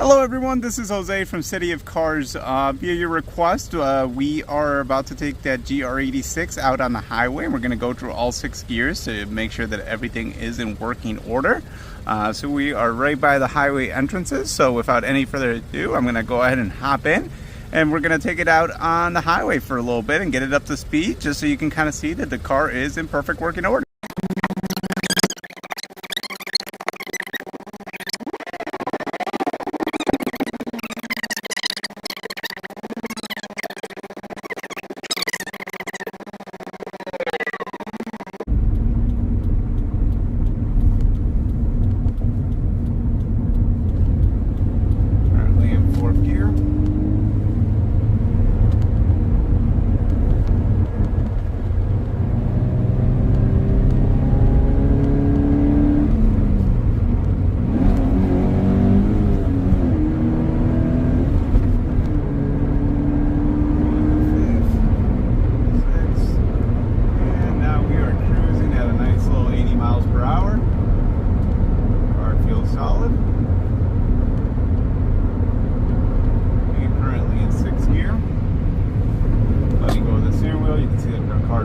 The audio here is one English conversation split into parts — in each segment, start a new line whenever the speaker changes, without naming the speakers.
Hello everyone, this is Jose from City of Cars. Via your request, we are about to take that GR86 out on the highway. We're going to go through all 6 gears to make sure that everything is in working order. So we are right by the highway entrances, so without any further ado, I'm going to go ahead and hop in. And we're going to take it out on the highway for a little bit and get it up to speed, just so you can kind of see that the car is in perfect working order.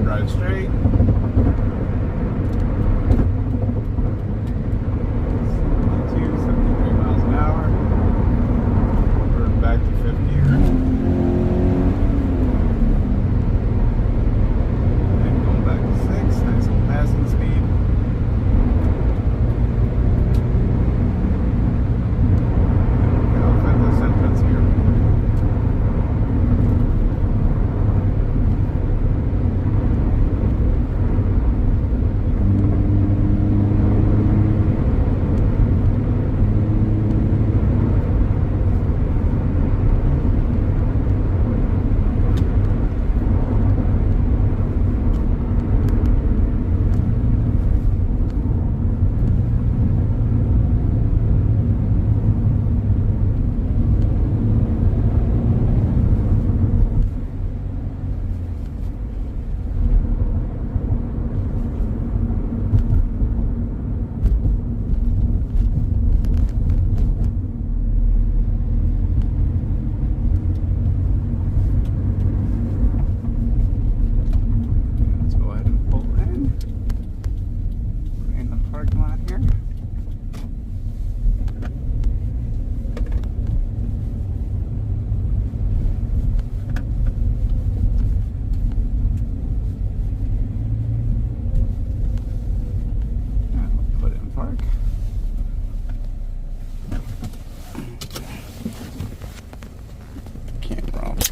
Drive straight. 72, 73 miles an hour. We're back to 5th gear. And going back to 6. Nice little passing speed. Get off at this entrance here.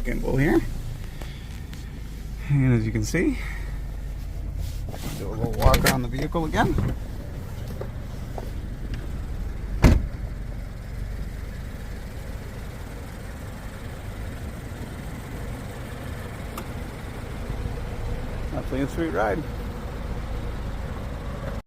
Gimbal here, and as you can see, do a little walk around the vehicle again. Definitely a sweet ride.